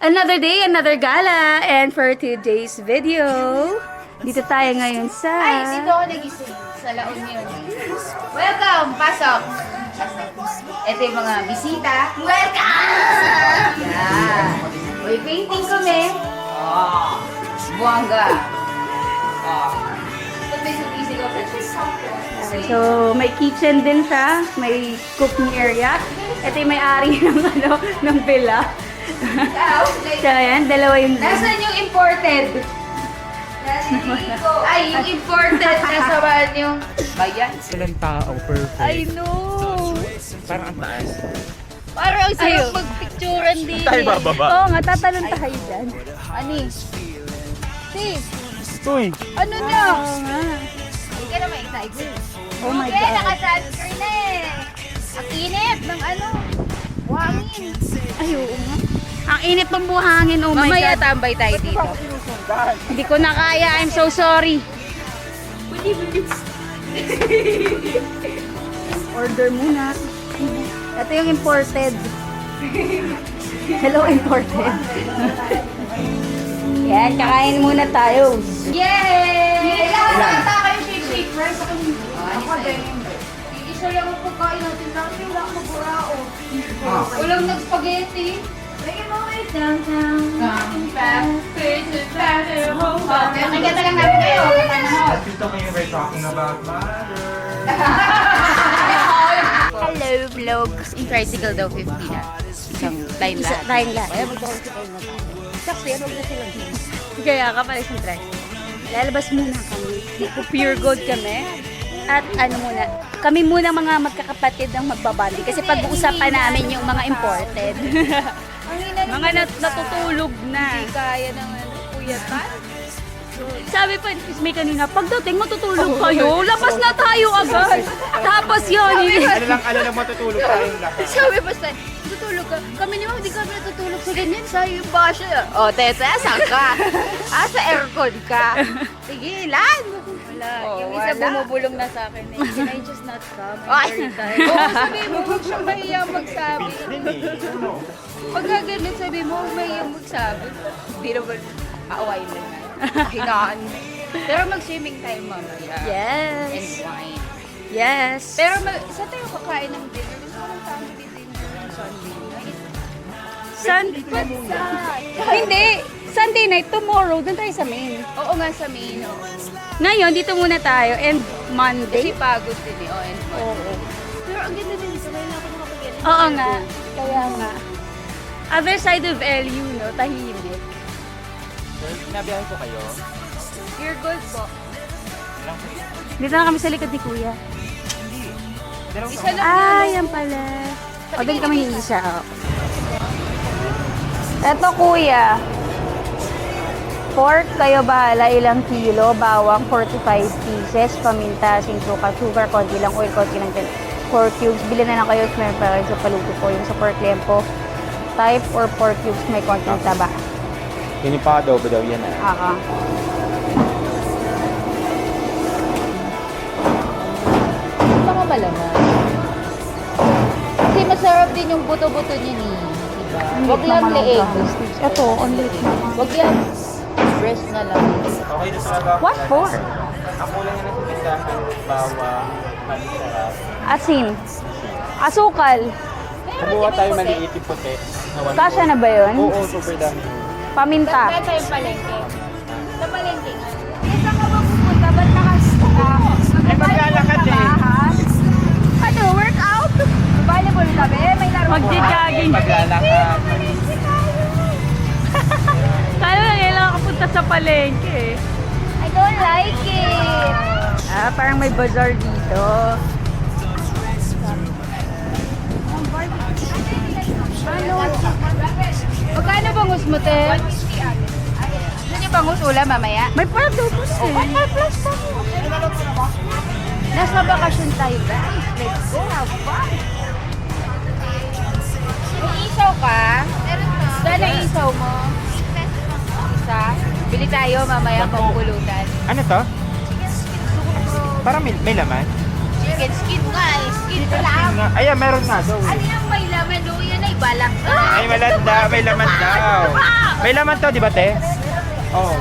Another day, another gala. And for today's video, dito tayo ngayon sa... Ay, dito ako nagising. Sa La Union. Welcome! Pasok! Ito yung mga bisita. Welcome! Yeah. May painting kami. Buwangga. Ba't may sumisig ako? So, may kitchen din siya. May cooking area. Ito yung may-ari ng villa. So, ayan, dalawa yung... Nasaan yung imported? Ay, yung imported nasa one yung bayan. Walang tao, perfect. I know! Parang ang taas. Parang ang sarap magpicturean din. Tayo bababa. Oo nga, tatalon tayo dyan. Ani? Sis, Uy! ano na? Oo nga. Hindi ka naman excited. Oh my Okay, God. naka-sunscreen na eh. Ang init ng ano. Buhangin. Ay, oo nga. Ang init ng buhangin, oh my Mamaya God. tambay tayo dito. Hindi ko na kaya, I'm so sorry. Order muna. Ito yung imported. Hello, imported. Yan, kakain muna tayo. Yay! Kailangan bata kayo shake rice. Ako din. Isa lang ang pagkain natin lang. Wala akong maburao. Walang nag-spaghetti. Bigyan mo kayo downtown. Come back. Faces back at home. Okay, nakikita lang natin kayo. Dito kayo we're talking about mother. Hello, vlog. Yung tricycle daw 50 na. Isang line Isa lahat. tayong lahat. Kaya mag-tricycle na tayo. Saksi, ano na sila? Kaya ka pala isang try. Lalabas muna kami. Pure gold kami. At ano muna, kami muna mga magkakapatid ang magbabandi. Kasi pag-uusapan namin yung mga imported. Mga natutulog na. Hindi kaya ng puyatan. Sabi pa, may kanina, pagdating matutulog kayo, labas na tayo agad. Tapos yun, Ano lang matutulog tayong lahat. Sabi basta, tutulog ka. Kami naman, hindi kami natutulog sa ganyan. Sa yung basya. O, tete, saan ka? Sa aircon ka. Tigilan. wala. Oh, Yung isa wala. bumubulong na sa akin. Can I just not come? Ay, I'm very tired. oo, sabi mo, huwag siyang mahiyang magsabi. Pag gagalit, sabi mo, huwag mahiyang magsabi. Hindi naman, aawain mo na. Hinaan mo. Pero mag-swimming tayo mamaya. And Yes. wine. Yes. Pero saan tayo kakain ng dinner? Gusto ko ng family dinner ng Sunday night. Hindi. Sunday night, tomorrow, dun tayo sa main. Oo nga sa main. Oh. Ngayon, dito muna tayo. And Kasi Monday. pagod din eh. Oh, and Oo. Pero ang ganda din dito. Ngayon ako nakapag-get. Oo nga. Kaya nga. Other side of LU, no? Tahimik. Nabiyahin ko kayo. Your gold po. Dito na kami sa likod ni Kuya. Isa lang. Ah, yan pala. O, doon kami isa. Eto, Kuya. Pork, kayo bahala. Ilang kilo. Bawang, 45 pieces. Paminta, suka, sugar, konti lang oil, konti lang din. 4 cubes. Bili na lang kayo. Meron pa kayo sa paluto po. Yung sa pork lempo. Type or 4 cubes. May konting taba. Pinipado ba daw yan ah? Aka. Mga malaman. Kasi masarap din yung buto-buto niya ni. Diba? Wag lang leeg. Ito, on late na. Wag yan. Breast na lang. Okay na talaga. What for? Ako lang yan ang pistahan, bawang, manisarap. Asin. Asukal. Kumuha tayo maliit yung puti. Kasya na ba yun? Oo, super dami. Paminta. Saan tayo palengke? Sa palengke nga. Saan ka ba pupunta? Ba't nakasita? Ay, maglalakad eh. Ano? Workout? Volleyball kami? May laro Magja-jogging. Maglalakad. Kaya na kailangan kapunta sa palengke. I don't like it. Ah, parang may bazaar dito. Ano? Magkano bangus mo, te? Gusto niyo bangus ulam mamaya? May pardo po Oh, siya. plus pa. Nasa bakasyon tayo, guys. Let's go, have fun. May isaw ka? Saan ang isaw mo? Isa? Bili tayo mamaya pangpulutan. Ano to? Parang may laman. Chicken skin nga eh. Skin lang. Ayan, meron nga daw. Ano yung may laman? Doon yan ay balak. Ay, malanda, may laman daw. May laman to, di ba, te? Oo.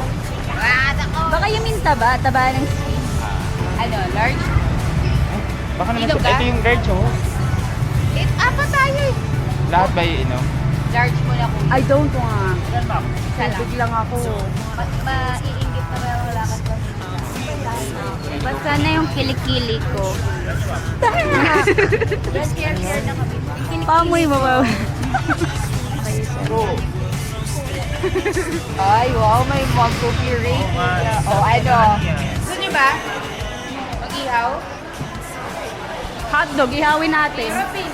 Baka yung minta ba? Taba ng skin. Ano, large? Baka naman Inom ka? ito yung large, oh. Apat tayo eh. Lahat ba iinom? Large mo na kung I don't want. isa lang. Tubig lang ako. Maiingit na may wala ka pa. Basta na yung kilikili ko. Share na kami. Pamoy mo ba? Ay, wow, may mug cookie ring. Oh, ano? Gusto niyo ba? Mag-ihaw? Hotdog, ihawin natin. Sarap eh.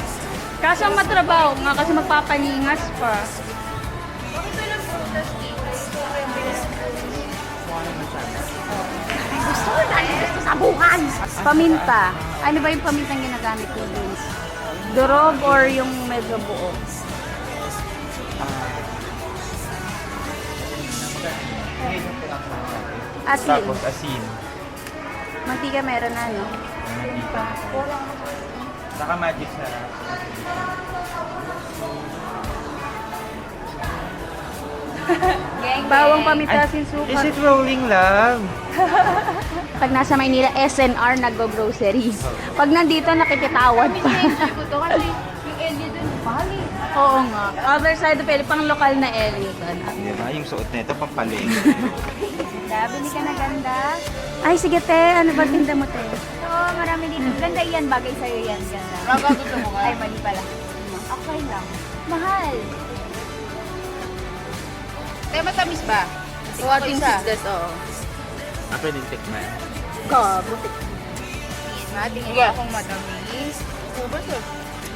Kaso ang matrabaho nga kasi magpapaningas pa. Bakit walang prutas dito? Gusto ko dahil gusto sa bukan. Paminta. Ano ba yung pamintang ginagamit ko dun? Durog or yung medyo buo? Asin. Tapos asin. Mantika meron na, no? Mantika. Saka magic sarap. Bawang paminta, asin, Is suka. it rolling lang? Pag nasa Maynila, SNR nag-grocery. Pag nandito, nakikitawad pa. Enjoy ko to kasi yung Ellie dun, mahal eh. Oo nga. Other side of Pili, pang lokal na area doon. Di ba? Yung suot nito, pampaling. Bili ka na ganda. Ay, sige te. Ano ba tinda mo te? Oo, marami dito. Ganda yan. Bagay sa'yo yan. Ganda. Raga gusto mo ka? Ay, mali pala. Okay lang. Mahal. Tayo matamis ba? Tuwating sisdas, oo. Ako din tikman. Kabuti. Tingin nga akong matamis. Ubus eh.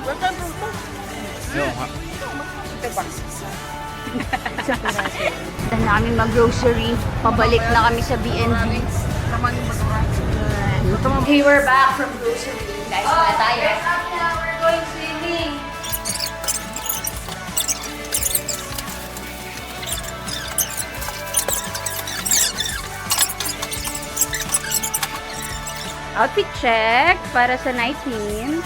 Basta bruto. Yung ha. Ito pa. Dahil na kami mag-grocery. Pabalik na kami sa BNB. Naman yung basura. Okay, we're back from grocery. Guys, na tayo. Yes, Abna, we're going swimming. Outfit check para sa night swim.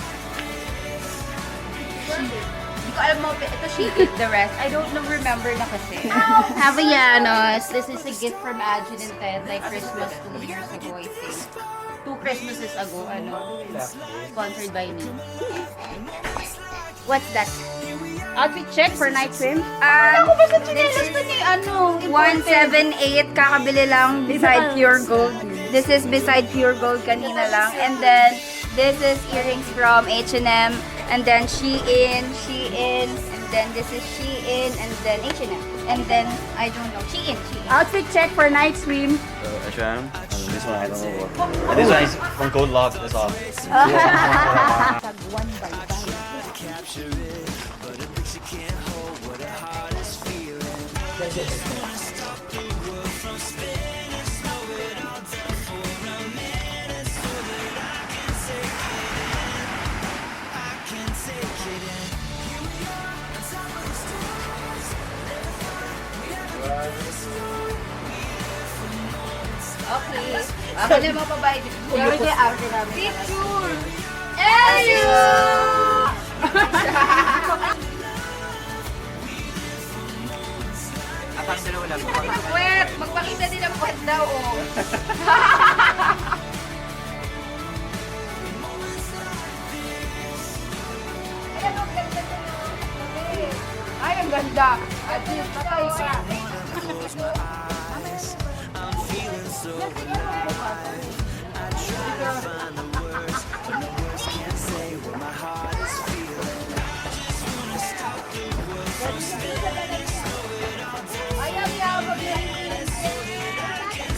Hindi ko alam mo, ito she did the rest. I don't know, remember na kasi. Havayanos. This is a gift from Ajin and Ted, like Christmas 2 years ago, I think. 2 Christmases ago, ano. Sponsored by me. What's that? Outfit check for night swim? Ako ba sa chinelas na ni, ano, 178 kakabili lang beside Pure Gold. This is beside Pure Gold kanina lang. And then this is earrings from H&M, and then Shein, and then this is Shein, and then H&M, and then I don't know, Shein. Outfit check for night swim. H&M. This one I don't know what. This one is from Gold Lock. That's all. Okay. Ako na mga babae dito. Pero kaya after namin. Picture! Elio! Apang dalawa lang. Puwet! Magpakita din ang puwet daw, oh. Ayan, ang ganda na. Ay, ang ganda. At least, patay ka.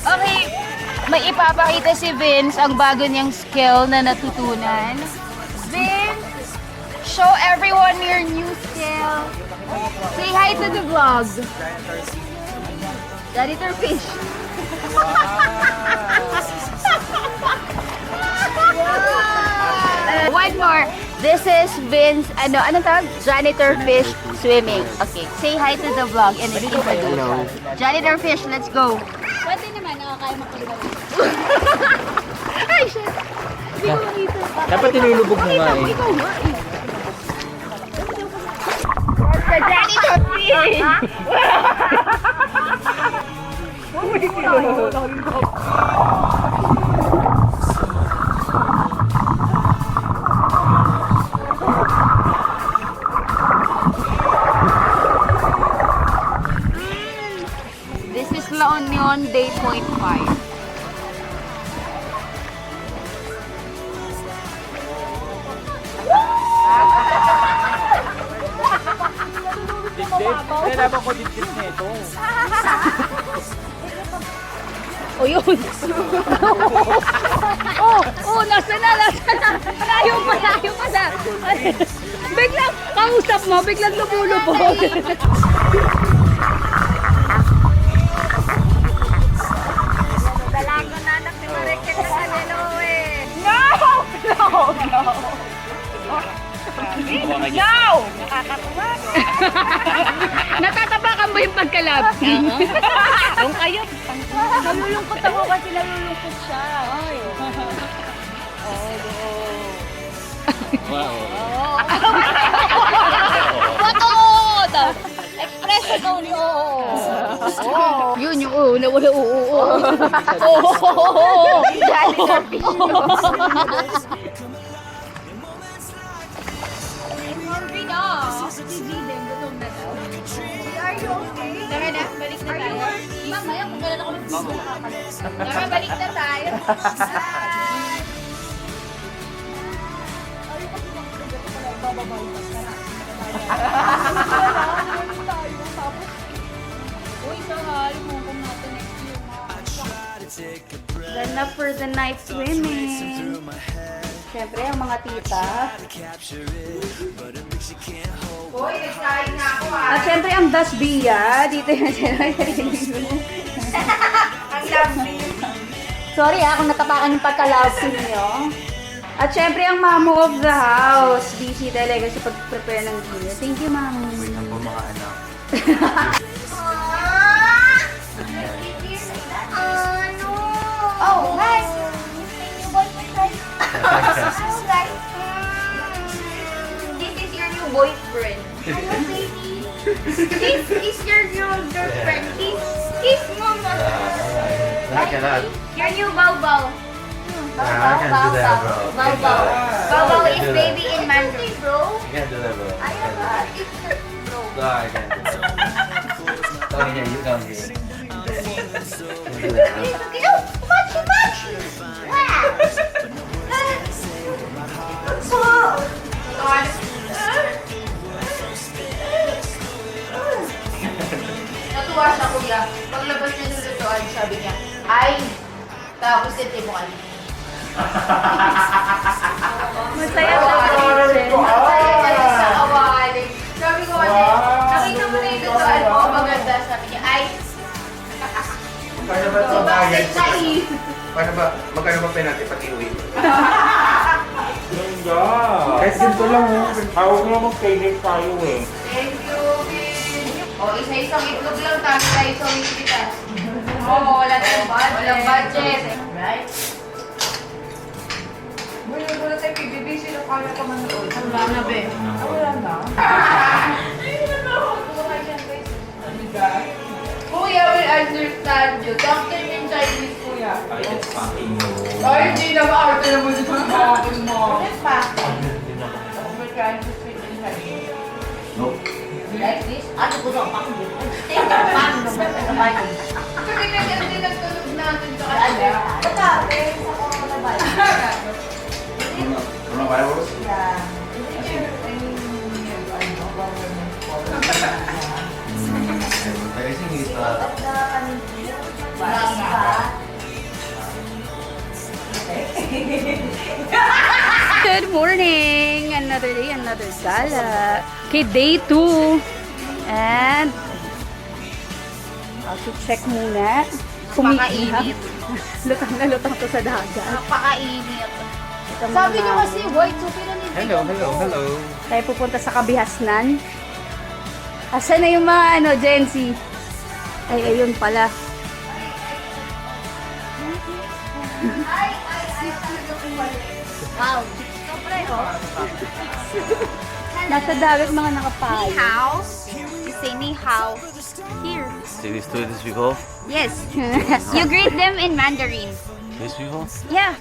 Okay, may ipapakita si Vince ang bago niyang skill na natutunan. Vince, show everyone your new skill. Say hi to the vlog. Janitor fish. One more. This is Vince, anong tawag? Janitor fish swimming. Okay, say hi to the vlog and introduce. Hello. Janitor fish, let's go. Pwede naman, kaya mo pag Ay, shit. Hindi ko makita. Dapat tinulubog mo nga eh. Ikaw nga eh. That's the janitor fish. This is La Union Day Point 5. Dibdib. Nalaman ko dibdib na ito. O yun. Nasa na. Layo pa na. Biglang, kausap mo, biglang lumulubog. Dalago na anak ni Marikit sa kanilo eh. Natatapakan mo yung pagkalab. Yung kayo. Nalulungkot ako kasi nalulungkot siya. Wow. What daw? Expression only oo. Yun yung oo, nawala oo. Are you okay? Tara na, balik na tayo. Mamaya kung kailan ako mag-video. Tara, balik na tayo. Uy, sahal mo kung natin next year. Then na for the night swimming. Siyempre, ang mga tita. Uy, nagsahin na ako ah. At siyempre, ang Dasbia. Dito yan sila. Ang lovely. Sorry kung natapakan yung pagka-love niyo. At syempre, ang mamo of the house. Busy talaga sa pag-prepare ng dinner. Thank you, mamo. Wait lang po mga anak. Oh, hi! New boyfriend, guys. Hello, guys. This is your new boyfriend. Hello, baby. This is your new girlfriend. Kiss mama. I cannot. Your new Bao-Bao. I can't do that, bro. Bao-Bao. Bao-Bao is baby in Mandarin. Bro. I can't do that, bro. I am a sister, bro. No, I can't do that. Come here, you come here. Can't do that, bro. Okay, oh, much. Wow. Natuwa siya, kuya. Paglabas niya ng lutuan, sabi niya, ay, tapos hindi mo kami. Masaya sa kitchen. Masaya kayo sa awali. Sabi ko kasi, nakita mo na yung lutuan mo, maganda. Sabi niya, ay, Paano ba ito? bakit naive? Paano ba? Magkano ba penalty pag iuwi? Ganda! Kahit ganito lang oh. Hawag na mag-payment tayo eh. Thank you, Vin. O, isa-isang itlog lang tayo sa Wikipedia. Oo, wala tayong budget. Walang budget. Right? Wala tayo PBB, sino kaya ka manood? Wala na, be. Wala na? Kuya will understand you. Doctor in Chinese, kuya. Ay, it's fucking no. Ay, hindi na ma-arte na mo dito sa akin mo. Ano pa? We're trying to speak in Chinese. Nope. Like this? Ano ko daw? Bakit dito? Take it, paano naman sa bahay? Kasi kasi nagtulog natin sa kanila. Pagkape, sa coronavirus. Coronavirus? Yeah. I think it's Good morning! Another day, another gala. Okay, day 2. And, I'll check muna. Napakainit. Lutang na lutang to sa dagat. Napakainit. Ito Sabi muna. niyo kasi white, so pinanit. Hello. Tayo pupunta sa Kabihasnan. Asan na yung mga Gen Z? Ay, ayun pala. Wow. Siyempre, oh. Nasa dagat mga nakapayo. Ni hao. You say ni hao. Here. Did you do this before? Yes. You greet them in Mandarin. This before? Yeah.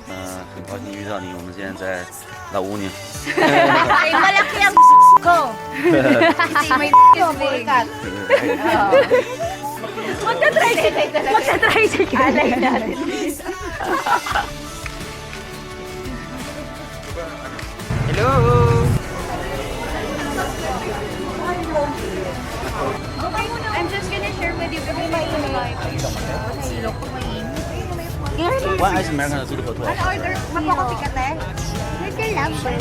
很高兴遇到你，我们现在在老屋呢。 Ay, malaki ang ko. Kasi may kat. Magta-tricycle. Alay natin. Hello! I'm just gonna share with you kasi may nahilo ko One ice Americano, 2 for 12. order? Magpakopi ka, te? Little love. Say.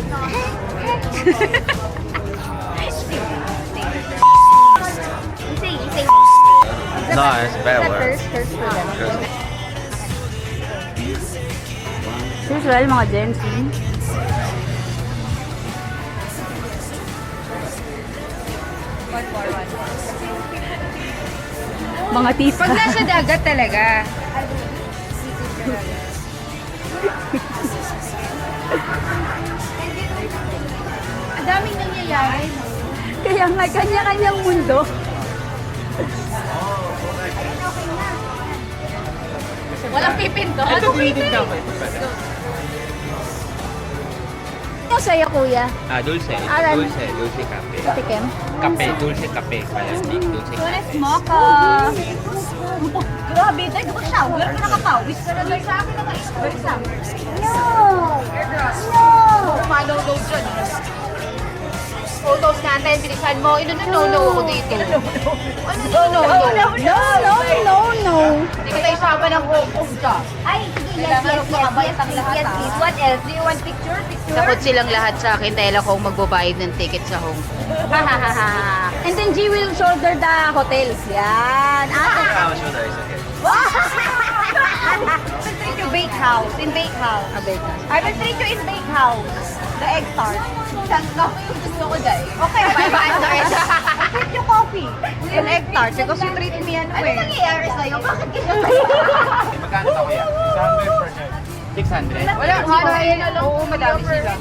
No, it's a bad word. Curse for them. Usual, mga Gen Z. Mga tita. Pag nasa dagat talaga. Ang daming nangyayari. Kaya nga, kanya-kanyang mundo. Walang pipinto. Ito greeting ka ba? Ito sa'yo, kuya. Dulce. Alan. Dulce cafe. Tikim. Dulce cafe. Kaya speak dulce cafe. Mocha. Grabe, tayo ko shower ka nakapawis ka na lang sa akin ng ice lang. No! Follow daw dyan. Photos natin, bilisan mo. Ino-no ako dito. Ano No. Hindi kita isama ng hopos ka. Ay, yes. What else? Do you want picture? Takot silang lahat sa akin dahil ako ang magbabayad ng ticket sa home. And then G will shoulder the hotels. Yan. How much was that? I will treat you bake house. In bake house. I will treat you in bake house. The egg tart. Saan ka mo yung gusto ko dahil? Okay, bye-bye. I treat you coffee. In egg tart. Because you treat me ano eh. Ano nangyayari sa'yo? Bakit ganyan? Magkano ba kuya? 600 per head. 600? Wala, hanayin na lang. Oo, madami sila.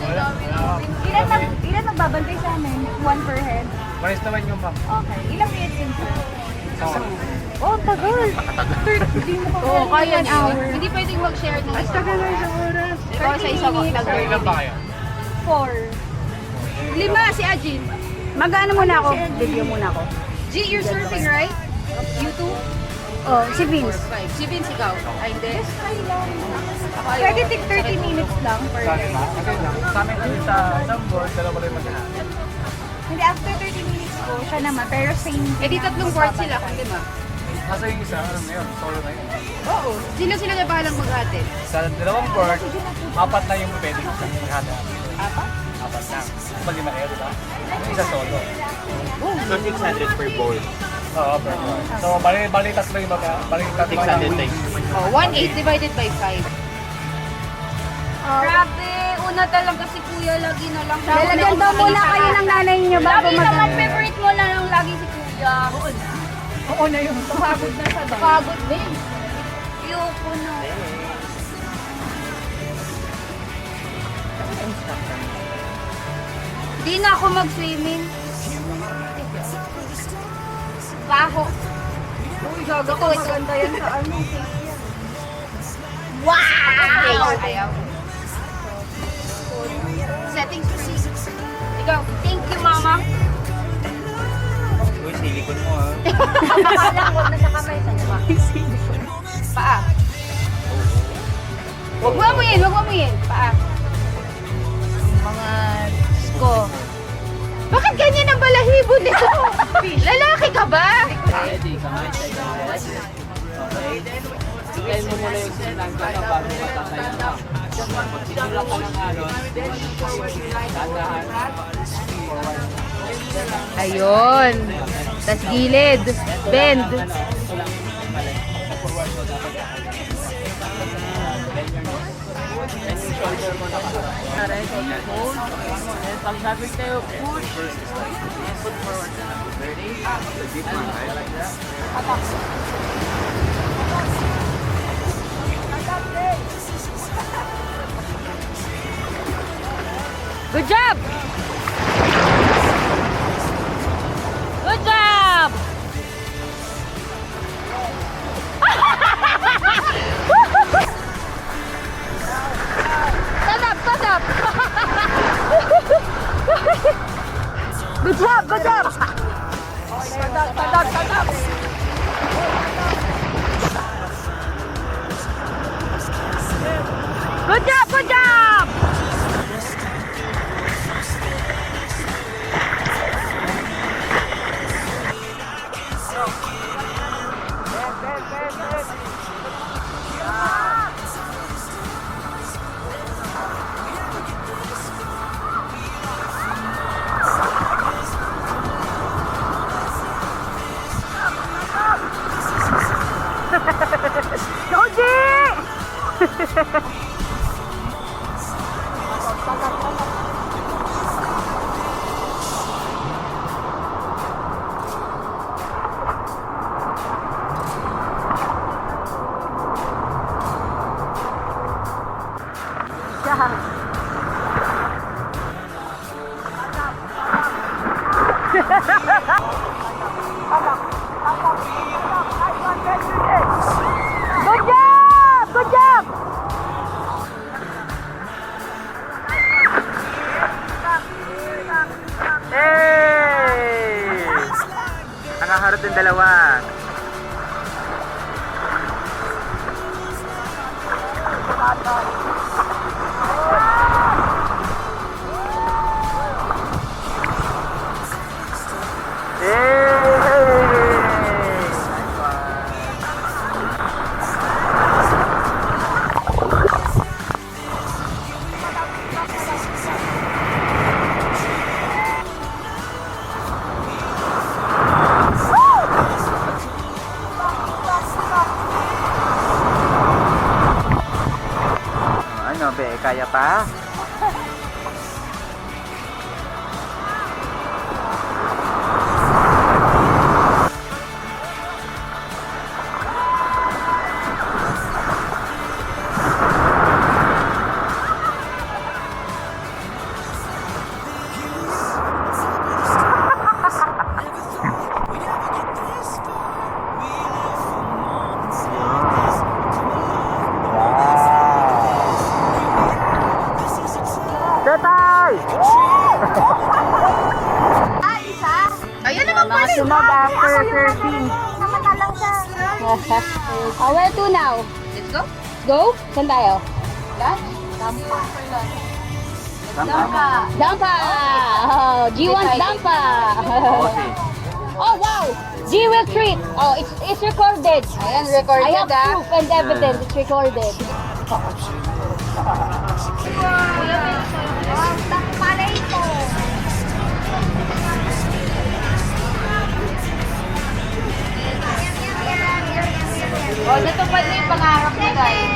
Ilan magbabantay sa amin? One per head. Pares naman yung ma'am. Okay. Ilang minutes yun, sir? Oh, tagal. Oo, kaya niya. Hindi pwedeng mag-share ng isa. Tagal na isang oras. Ikaw sa isa ko. Ilan ba kayo? 4. 5 si Ajin. Mag-ano muna ako? Video muna ako. G, you're surfing, right? You too? Oh, si Vince. 5. Si Vince, ikaw? Ay, hindi. Pwede take 30 minutes lang per Sa day. akin ba? Kasi lang. Sa amin kasi sa isang board, dalawa rin mag-ahan. Hindi, after 30 minutes ko, siya naman. Pero same. Eh, di tatlong board sila, kung lima. Kasi yung isa, ano na yun? Solo na yun. Oo. Sila na bahalang mag-hatid. Sa dalawang board, 4 na yung pwede ko sa mag-ahan. 4 lang. Pag lima kayo, di ba? Yung isa solo. So 600 per board. Oo, per board. So, bali tatlo yung bali tatlo yung wings. Oh, 1/8 divided by 5. Grabe, una talaga si Kuya, lagi na lang. Lalagyan daw muna kayo ng nanay niyo bago Lagi mag- naman, favorite mo na lang lagi si Kuya. Oo na yun. Pagod na sa dami. Pagod din. Ayoko na. Di na ako mag-swimming. Baho. Uy, gago ko. Maganda yan sa ano. Wow! Ayaw. Settings for season. Ikaw. Thank you, Mama. Uy, silikon mo ha. Alam ko na sa kamay sa diba? Paa. Huwag mo amuyin, huwag mo amuyin. Paa. Mga sko. Bakit ganyan ang balahibo nito? Lalaki ka ba? Ready, kamay tayo. Okay. Sigay mo muna yung sinangga na bago matatayo na. Pag sinula ka ng alon, tatahan. Ayun. Tas gilid. Bend. Pag sabi kayo, push. Put forward na lang. Ready? Good job! Good job! Good job! Good job! Hey! Nakaharap yung dalawa. Ano be, kaya pa? Tetay! Ayan naman pala. Sunog after surfing. Namatalang siya. Where to now? Let's go. Go? Saan tayo? Lunch? Dampa. Dampa! Oh, G wants Dampa! Oh, wow! G will treat! Oh, it's recorded! Ayan, recorded I have proof and evidence. It's recorded. Dampa na ito. Oh, dito pa na yung pangarap mo, guys.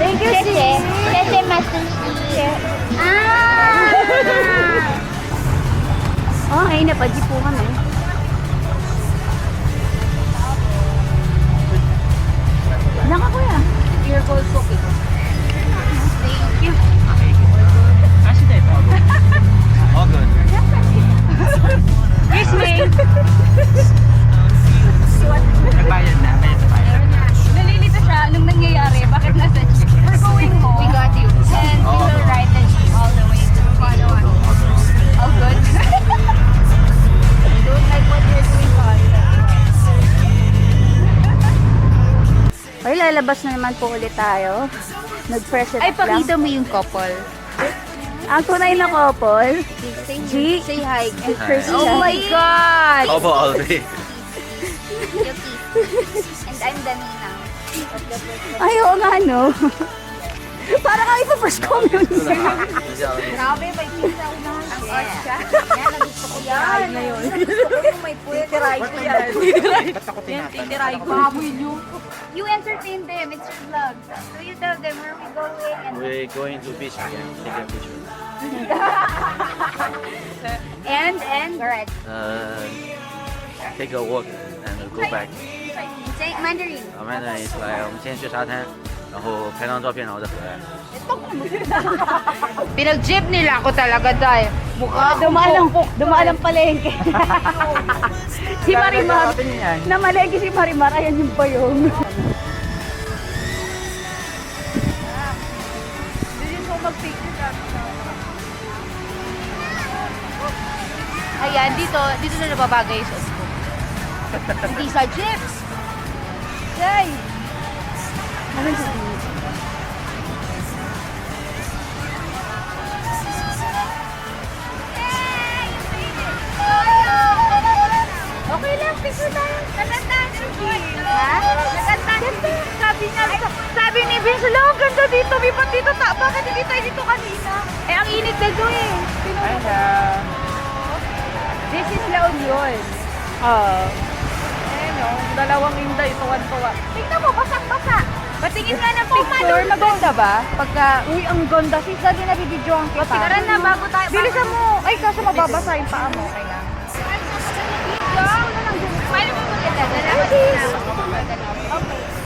Thank you, Oh, ngayon napadji po kami. Naka kuya. Your goal cooking. Thank you. All good. Excuse me. Nagbayad na, bayad. Nalilito siya nung nangyayari. Bakit nasa jeep? We're going home. We got you. And we will ride the jeep all the way to Palawan. All good? I don't like what you're doing, Carla. Ay, lalabas na naman po ulit tayo. Nag-fresh it Ay, up lang. pakita mo yung couple. Ang tunay na couple, G Say hi. and Christian. Oh my God! Opo, all day. Yuki. And I'm Danina. Ay, oo nga, no? Parang kami pa first communion. Grabe, may kita unahan siya. Ang art siya. Yan, nagusto ko yan. Na yun. May puwet. Titiray ko yan. Ba't ako tinatanong? Titiray ko. Baboy nyo. You entertain them. It's your vlog. So you tell them where we going and We're going to beach again. Take a picture. and correct. Take a walk and go back. Say Mandarin. 我们呢一出来，我们先去沙滩，然后拍张照片，然后再回来。 Pinag-jeep nila ako talaga dahil mukha Dumalang palengke. Si Marimar. Namalengke si Marimar. Ayan yung bayong. Ayan, dito na nababagay sa ko. Hindi sa jeeps. Jay! Anong sabihin? Okay lang, picture tayo. Naganda, ha? Naganda. Sabi ni Vince, ang ganda dito, lipat dito. Bakit hindi tayo dito kanina? Eh, ang init na doon eh. This is La Union. Dalawang Inday, tuwan-tuwa. Tingnan mo, basang-basa. Patingin nga ng picture. Maganda ba? Pagka, uy, ang ganda. Sis, dati nabibidyoan kita. Tara na, bago tayo. Bilisan mo. Ay, kaso mababasa yung paa mo. Okay lang. Paano mo maganda? Okay.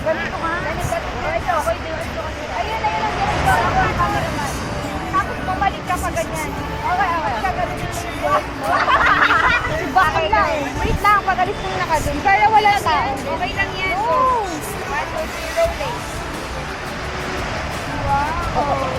Ganito ka. Ganito. Ito, ito. Ayun, ganito. Ako ang cameraman. Tapos bumalik ka pa ganyan. Okay. Gagawin mo yung bakit lang. Wait lang, pagalis mo na ka dun. Kaya wala tao. Okay lang yan. Oh. 1, 2, 3, rolling. Wow.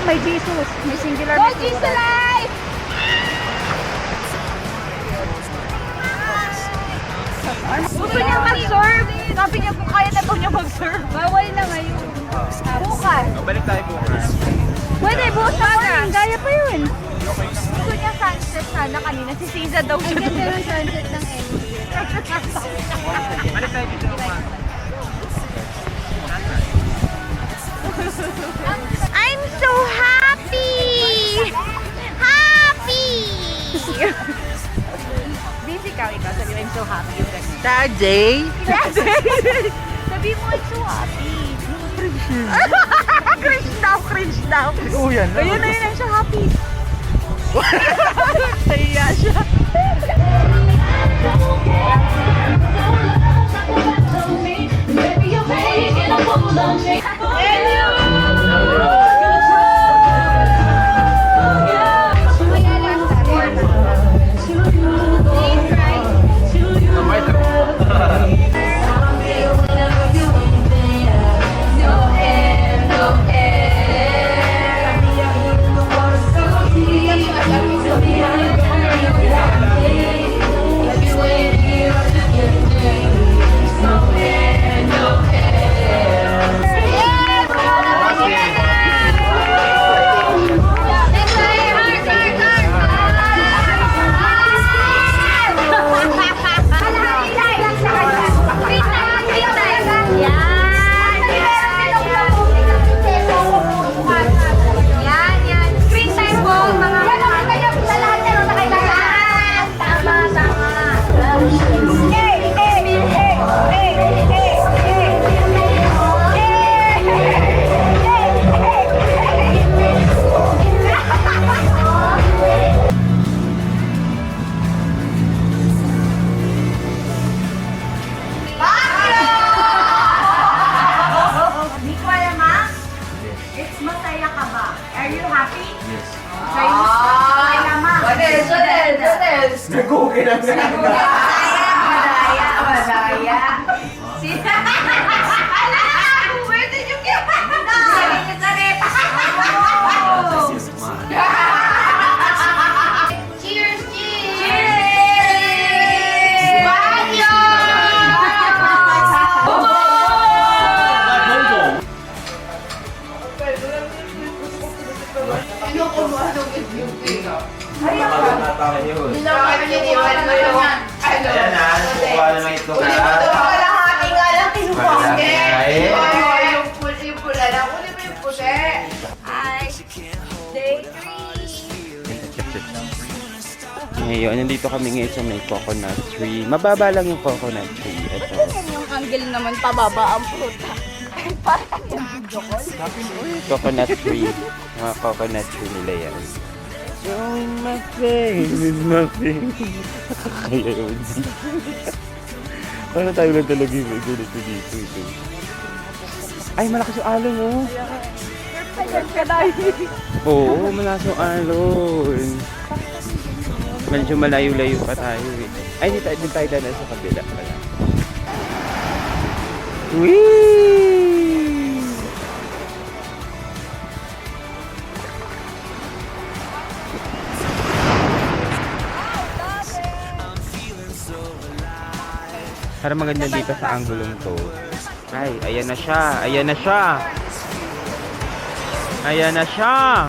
May Jesus. May singular. Go, Jesus life! Gusto niya mag-surf. Sabi niya kung kaya na niya mag-surf. Bawal na ngayon. Bukas. Balik tayo bukas. Pwede, bukas na morning. Gaya pa yun. Gusto niya sunset sana kanina. Si Siza daw Ang siya. ganda ng sunset ng Emily. Balik tayo dito naman. I'm so happy! Happy! Busy ka, ikaw. Sabi mo, I'm so happy. Yung ganyan. Daddy! Sabi mo, I'm so happy. Cringe daw. Oo yan. Ayun, I'm so happy. Naiya siya. Nag-okay lang na. Madaya. Where did you get that? Cheers! Banyo! Ayan na, kukuha na ng ito ka. Kalahati nga lang kinuha ko. Kalahati. Yung pula lang. Uli mo yung puti. Ay, day 3. Ngayon, nandito kami ngayon sa may coconut tree. Mababa lang yung coconut tree. Ito. Yung angle naman pababa ang fruta. Coconut tree. Mga coconut tree nila yan. Showing my face with my face. Kaya yun. Ano tayo lang talaga yung may ganito dito ito. Ay, malakas yung alon, oh. Oo, malakas yung alon. Medyo malayo-layo pa tayo eh. Ay, di tayo dala sa kabila pala. Whee! Para maganda dito sa anggulong to. Ay, ayan na siya. Ayan na siya. Ayan na siya.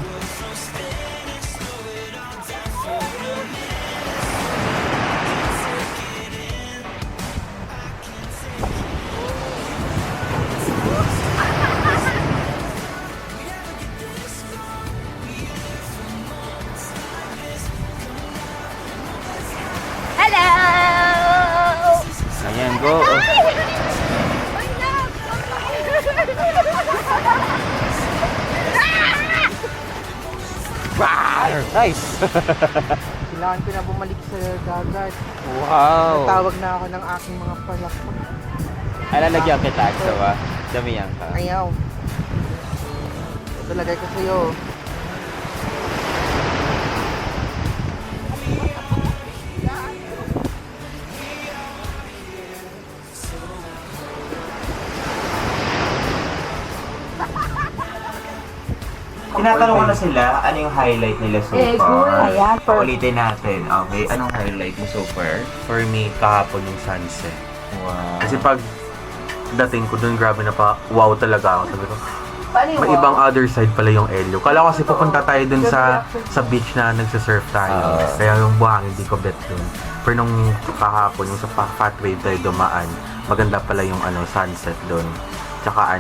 Hello! Ayan, go. Nice! Kailangan ko na bumalik sa dagat. Wow! Tawag na ako ng aking mga palakpak. Ay, lalagyan kita, Aksawa. Damihan ka. Ayaw. Talagay ko sa'yo. Tinatanong ko na sila, ano yung highlight nila so far? Ayan, Ulitin natin. Okay, anong highlight mo so far? For me, kahapon yung sunset. Wow. Kasi pag dating ko dun, grabe na pa, wow talaga ako. Sabi ko, Paano may ibang other side pala yung Elio. Kala ko kasi pupunta tayo dun sa beach na nagsasurf tayo. Kaya yung buhangin, hindi ko bet dun. Pero nung kahapon, yung sa fat wave tayo dumaan, maganda pala yung sunset dun. Tsaka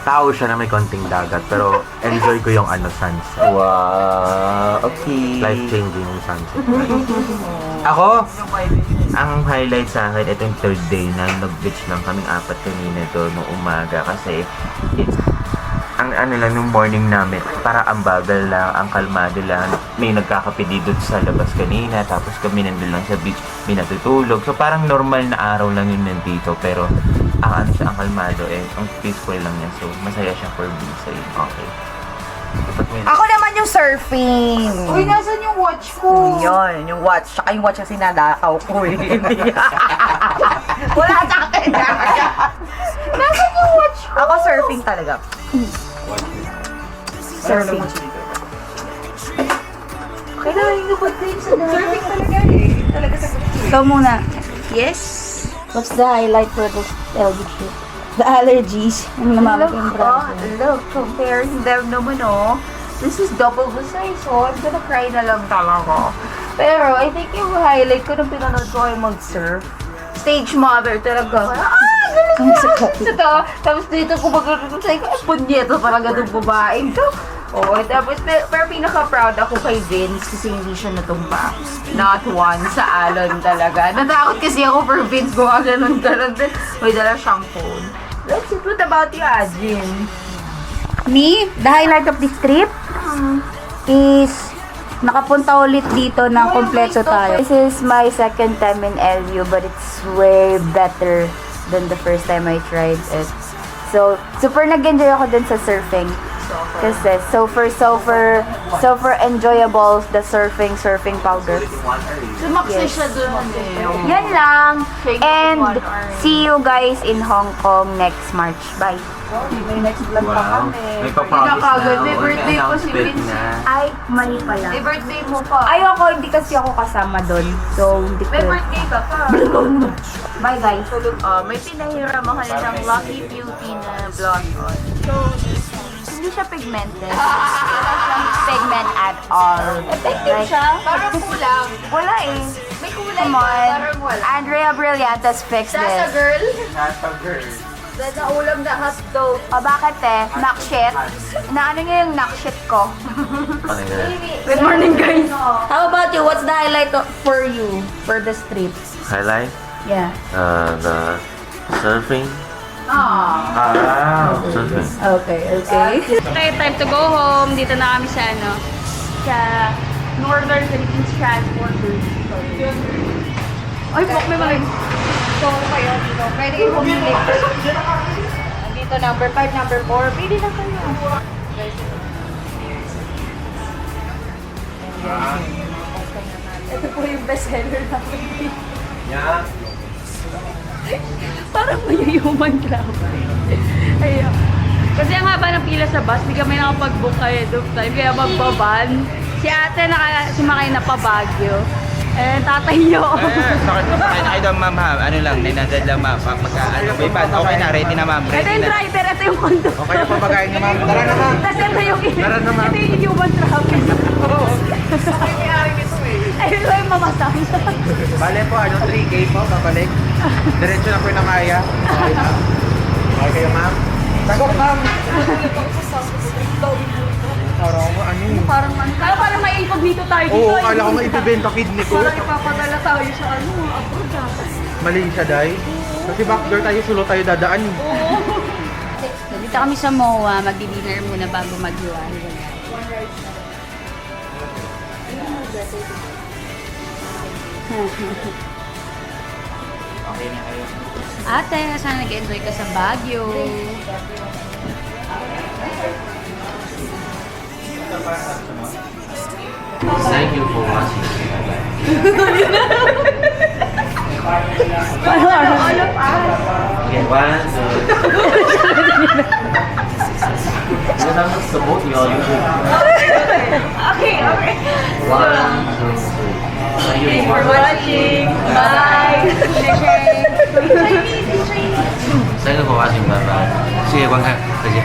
tao siya na may konting dagat. Pero enjoy ko yung sunset. Wow. Okay. Life-changing yung sunset. Ako, ang highlight sa akin, ito yung third day na nag-beach lang kaming apat kanina doon nung umaga kasi it's ang lang nung morning namin, para ang bagal lang, ang kalmado lang. May nagkakape dito sa labas kanina, tapos kami nandun lang sa beach, may natutulog. So parang normal na araw lang yun nandito, pero ang ang kalmado ang peaceful lang niya. So masaya siya for beach. So yun, okay. Ako naman yung surfing. Uy, nasan yung watch ko? Yun, yung watch. Tsaka yung watch yung sinadakaw ko eh. Wala sa akin. Nasan yung watch ko? Ako surfing talaga. Surfing. Kailangan yung lubad din sa dagat. Surfing talaga eh. Talaga sa Ikaw muna. Yes? What's the highlight for this LG trip? The allergies. Ang namamag yung braso. Look, comparing them naman this is double the size I'm gonna cry na lang talaga. Pero I think yung highlight ko nung pinanood ko kayo mag-surf, stage mother talaga. Ang sakit. Ito, tapos dito ko mag-say ko, punyeta talaga itong babaeng to. Oo, tapos, pero pinaka-proud ako kay Vince kasi hindi siya natumba. Not one sa alon talaga. Natakot kasi ako for Vince, gumaganon-ganon din. May dala siyang phone. That's it. What about you, Adjin? Me, the highlight of this trip is nakapunta ulit dito ng kompleto tayo. This is my second time in LU, but it's way better than the first time I tried it. So, super nag-enjoy ako dun sa surfing. Kasi super enjoyable the surfing powder. Sumaksa siya doon eh. Yan lang. And One hour. see you guys in Hong Kong next March. Bye. Wow. May pa-promise Pinakagad, na. may birthday ko si Vince. Ay, mali pala. May birthday mo pa. Ayoko, hindi kasi ako kasama doon. So, hindi May ko. birthday ka pa. Bye guys. May pinahiram ako na ng Lucky Beauty na blush on. So, Hindi siya pigmented. Wala siyang pigment at all. effective siya. Parang kulang. Wala eh. May kulay Come ba? on. Parang wala. Andrea Brillantes fix Nasa this. girl? Nasa girl. Nasa ulam na hotdog. O bakit Knockshit? Naano niya yung knockshit ko? Ano yun? Good morning guys. How about you? What's the highlight for you for this trip? Highlight? Yeah. The surfing Okay. Okay, time to go home. Dito na kami sa sa Northern Philippines Transport Group. Ay, bok may mga So, kayo dito. Pwede kayo pumili. Dito, number 5, number 4. Pili na kayo. Ito po yung bestseller namin. Yeah. Parang may human traffic. Ayun. Kasi ang haba ng pila sa bus, di kami nakapag-book ahead of time, kaya magbaban. Si ate sumakay na pa Baguio. Eh, tatay niyo. Sakit na kayo doon, ma'am, ha? Ano lang, 900 lang, ma'am. May band. Okay na, ready na, ma'am. Ito yung driver, ito yung conductor. Okay na po pagkain niyo, ma'am. Tara na, ma'am. Tapos ito yung Tara na, ma'am. ito yung human traffic. Ayun lang yung mamasang. Bale po, 3K po, babalik. Diretso na po yung namaya. Okay na. Okay kayo, ma'am? Sagot, ma'am. Parang may incognito tayo dito. Oo, kala ko nga ibibenta kidney ko. Parang ipapadala tayo sa abroad. Malaysia, day. Kasi backdoor tayo, sulo tayo dadaan. Dito kami sa MOA, magdi-dinner muna bago maghiwa-hiwalay. Okay na kayo. Ate, sana nag-enjoy ka sa Baguio. Thank you for watching. Okay, 1, 2. Yun ang sabot niyo. Okay. 1, 2, 3. Thanks for watching. Bye. Thank you for watching. Bye bye. See you. 观看，再见。